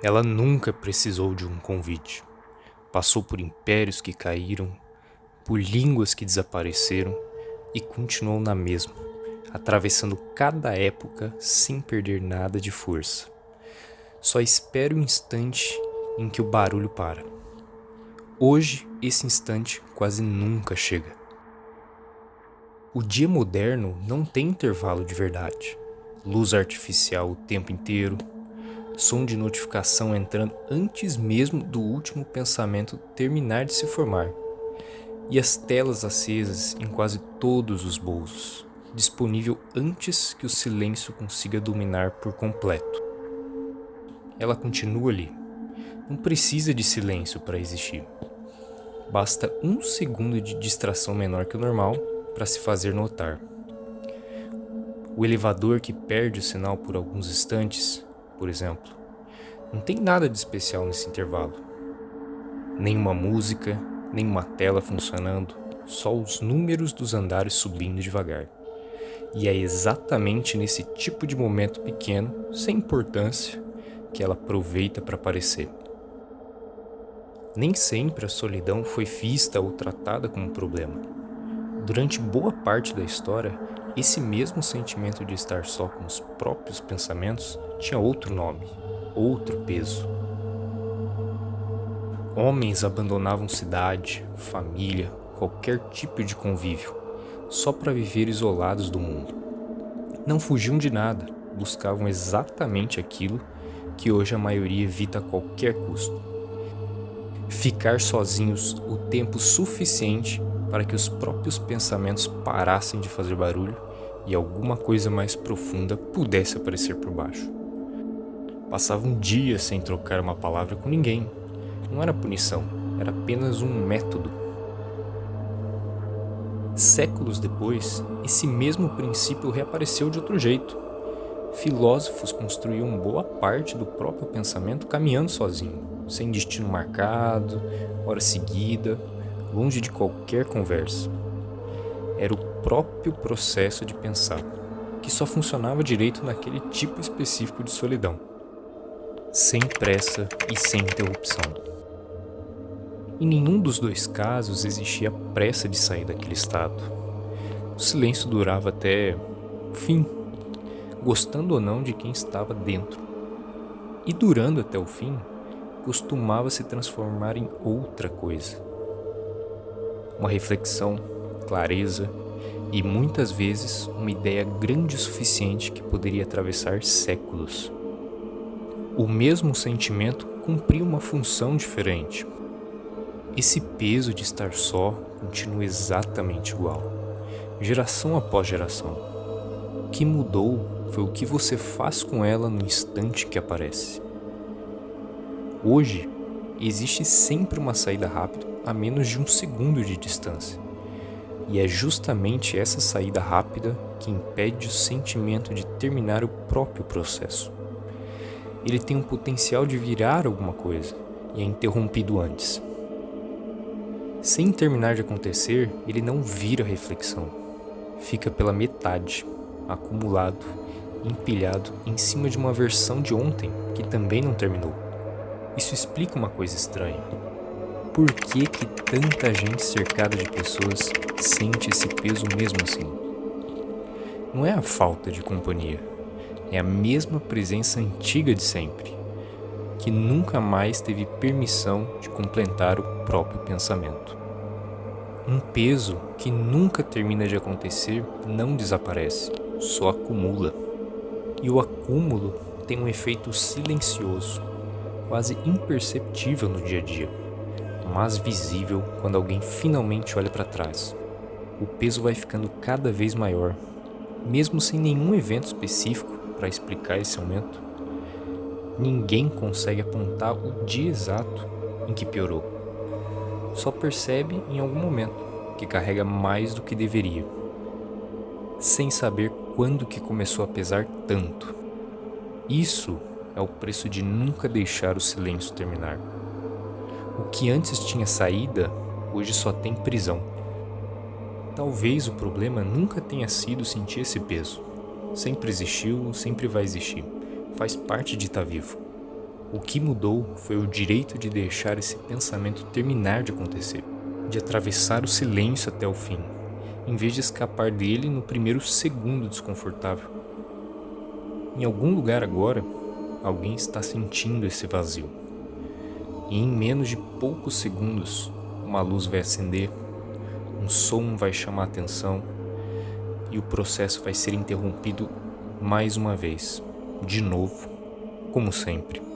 Ela nunca precisou de um convite. Passou por impérios que caíram, por línguas que desapareceram e continuou na mesma, atravessando cada época sem perder nada de força. Só espera o instante em que o barulho para. Hoje, esse instante quase nunca chega. O dia moderno não tem intervalo de verdade. Luz artificial o tempo inteiro, som de notificação entrando antes mesmo do último pensamento terminar de se formar, e as telas acesas em quase todos os bolsos, disponível antes que o silêncio consiga dominar por completo. Ela continua ali. Não precisa de silêncio para existir. Basta um segundo de distração menor que o normal para se fazer notar. O elevador que perde o sinal por alguns instantes, por exemplo, não tem nada de especial nesse intervalo. Nenhuma música, nenhuma tela funcionando, só os números dos andares subindo devagar. E é exatamente nesse tipo de momento pequeno, sem importância, que ela aproveita para aparecer. Nem sempre a solidão foi vista ou tratada como um problema. Durante boa parte da história, esse mesmo sentimento de estar só com os próprios pensamentos tinha outro nome, outro peso. Homens abandonavam cidade, família, qualquer tipo de convívio, só para viver isolados do mundo. Não fugiam de nada, buscavam exatamente aquilo que hoje a maioria evita a qualquer custo. Ficar sozinhos o tempo suficiente para que os próprios pensamentos parassem de fazer barulho e alguma coisa mais profunda pudesse aparecer por baixo. Passavam dias sem trocar uma palavra com ninguém. Não era punição, era apenas um método. Séculos depois, esse mesmo princípio reapareceu de outro jeito. Filósofos construíam boa parte do próprio pensamento caminhando sozinho, sem destino marcado, hora seguida, longe de qualquer conversa. Era o próprio processo de pensar, que só funcionava direito naquele tipo específico de solidão, sem pressa e sem interrupção. Em nenhum dos dois casos existia pressa de sair daquele estado. O silêncio durava até o fim, gostando ou não de quem estava dentro. E durando até o fim, costumava se transformar em outra coisa. Uma reflexão, clareza e muitas vezes uma ideia grande o suficiente que poderia atravessar séculos. O mesmo sentimento cumpria uma função diferente. Esse peso de estar só continua exatamente igual, geração após geração. O que mudou foi o que você faz com ela no instante que aparece. Hoje, existe sempre uma saída rápida a menos de um segundo de distância. E é justamente essa saída rápida que impede o sentimento de terminar o próprio processo. Ele tem um potencial de virar alguma coisa e é interrompido antes. Sem terminar de acontecer, ele não vira reflexão. Fica pela metade, acumulado, empilhado em cima de uma versão de ontem que também não terminou. Isso explica uma coisa estranha. Por que tanta gente cercada de pessoas sente esse peso mesmo assim? Não é a falta de companhia, é a mesma presença antiga de sempre, que nunca mais teve permissão de completar o próprio pensamento. Um peso que nunca termina de acontecer não desaparece, só acumula. E o acúmulo tem um efeito silencioso, quase imperceptível no dia a dia, mas visível quando alguém finalmente olha para trás. O peso vai ficando cada vez maior, mesmo sem nenhum evento específico para explicar esse aumento. Ninguém consegue apontar o dia exato em que piorou. Só percebe em algum momento que carrega mais do que deveria, sem saber quando que começou a pesar tanto. Isso é o preço de nunca deixar o silêncio terminar. O que antes tinha saída, hoje só tem prisão. Talvez o problema nunca tenha sido sentir esse peso. Sempre existiu, sempre vai existir. Faz parte de estar vivo. O que mudou foi o direito de deixar esse pensamento terminar de acontecer, de atravessar o silêncio até o fim, em vez de escapar dele no primeiro segundo desconfortável. Em algum lugar agora, alguém está sentindo esse vazio. E em menos de poucos segundos, uma luz vai acender, um som vai chamar a atenção e o processo vai ser interrompido mais uma vez, de novo, como sempre.